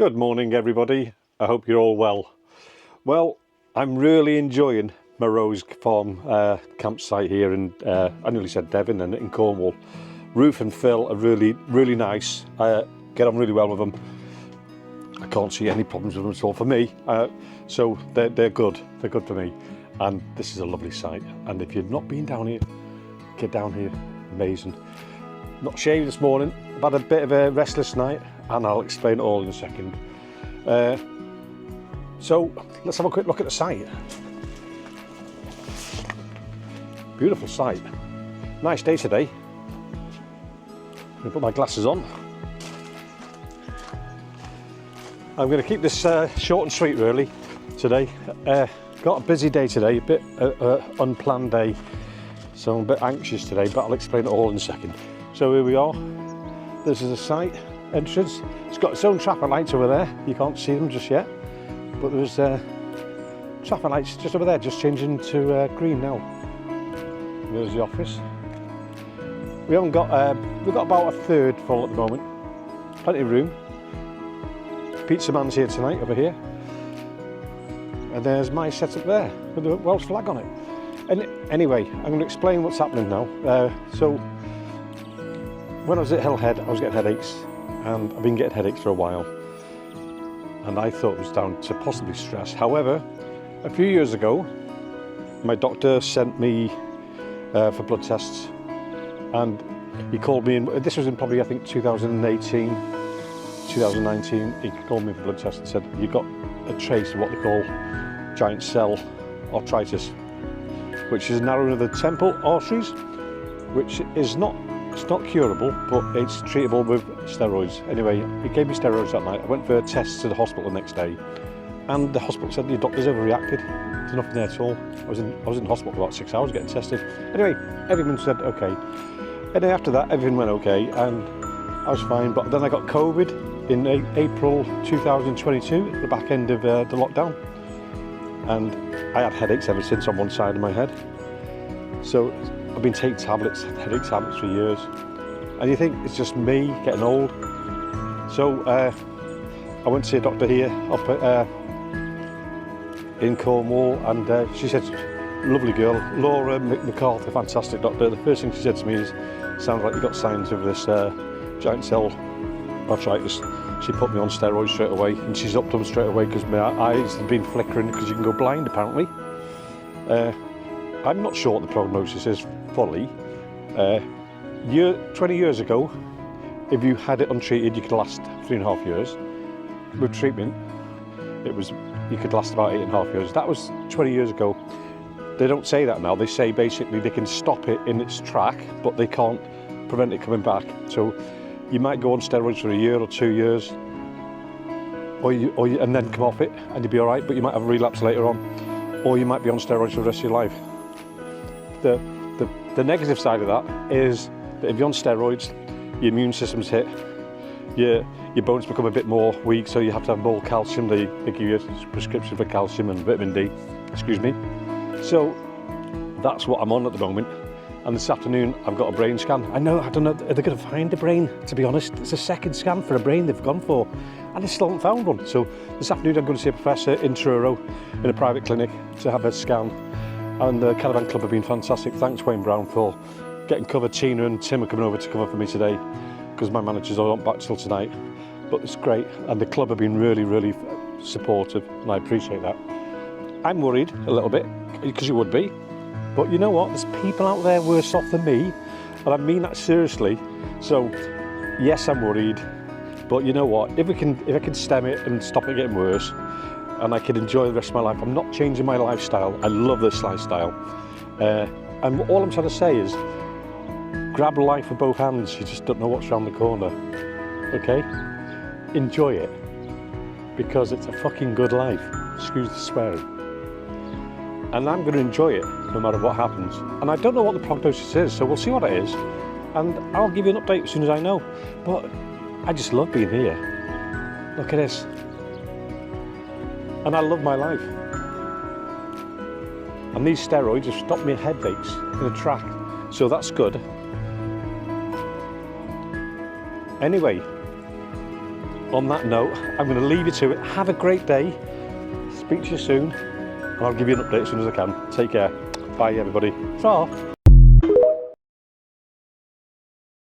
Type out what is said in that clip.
Good morning, everybody. I hope you're all well. Well, I'm really enjoying my Rose Farm campsite here in, I nearly said Devon, and in Cornwall. Ruth and Phil are really nice. I get on really well with them. I can't see any problems with them at all for me. So they're good. They're good for me. And this is a lovely site. And if you've not been down here, get down here. Amazing. Not shaved this morning. I've had a bit of a restless night, and I'll explain it all in a second. So let's have a quick look at the site. Beautiful site. Nice day today. I'm going to put my glasses on. I'm going to keep this short and sweet really today. Got a busy day today, a bit unplanned day, so I'm a bit anxious today, but I'll explain it all in a second. So here we are. This is the site entrance. It's got its own traffic lights over there. You can't see them just yet, but there's traffic lights just over there, just changing to green now. There's the office. We haven't got, we've got about a third full at the moment. Plenty of room. Pizza man's here tonight over here. And there's my setup there with the Welsh flag on it. And anyway, I'm going to explain what's happening now. So when I was at Hillhead, I was getting headaches, and I've been getting headaches for a while. And I thought it was down to possibly stress. However, a few years ago, my doctor sent me for blood tests, and he called me in. This was in probably, I think, 2018, 2019. He called me for blood tests and said, "You've got a trace of what they call giant cell arteritis, which is narrowing of the temple arteries, which is not curable, but it's treatable with steroids." Anyway, he gave me steroids that night. I went for a test to the hospital the next day, and the hospital said, "Your doctor's overreacted. There's nothing there at all." I was in hospital for about 6 hours getting tested. Anyway, everyone said okay. And then after that, everything went okay, and I was fine. But then I got COVID in April 2022, at the back end of the lockdown, and I had headaches ever since on one side of my head. So I've been taking tablets, headache tablets for years, and you think it's just me getting old. So I went to see a doctor here up in Cornwall, and she said, lovely girl, Laura McArthur, fantastic doctor. The first thing she said to me is, "Sounds like you've got signs of this giant cell arteritis." She put me on steroids straight away, and she's upped them straight away because my eyes had been flickering, because you can go blind apparently. I'm not sure what the prognosis is fully. 20 years ago, if you had it untreated, you could last 3.5 years. With treatment, you could last about 8.5 years. That was 20 years ago. They don't say that now. They say basically they can stop it in its track, but they can't prevent it coming back. So you might go on steroids for a year or 2 years, and then come off it, and you'll be all right, but you might have a relapse later on, or you might be on steroids for the rest of your life. The negative side of that is that if you're on steroids, your immune system's hit, your bones become a bit more weak, so you have to have more calcium. They give you a prescription for calcium and vitamin D, excuse me. So that's what I'm on at the moment. And this afternoon I've got a brain scan. I don't know, are they going to find a brain, to be honest? It's a second scan for a brain they've gone for, and they still haven't found one. So this afternoon I'm going to see a professor in Truro in a private clinic to have a scan. And the Caravan Club have been fantastic. Thanks Wayne Brown for getting cover. Tina and Tim are coming over to cover for me today, because my managers aren't back till tonight. But it's great, and the club have been really supportive, and I appreciate that. I'm worried a little bit, because you would be. But you know what? There's people out there worse off than me, and I mean that seriously. So yes, I'm worried, but you know what? If I can stem it and stop it getting worse, and I can enjoy the rest of my life, I'm not changing my lifestyle. I love this lifestyle, and all I'm trying to say is, grab life with both hands. You just don't know what's around the corner. Okay? Enjoy it, because it's a fucking good life. Excuse the swearing. And I'm going to enjoy it no matter what happens. And I don't know what the prognosis is, so we'll see what it is, and I'll give you an update as soon as I know. But I just love being here. Look at this. And I love my life. And these steroids have stopped me headaches in a track, so that's good. Anyway, on that note, I'm going to leave you to it. Have a great day. Speak to you soon. And I'll give you an update as soon as I can. Take care. Bye, everybody. Ta.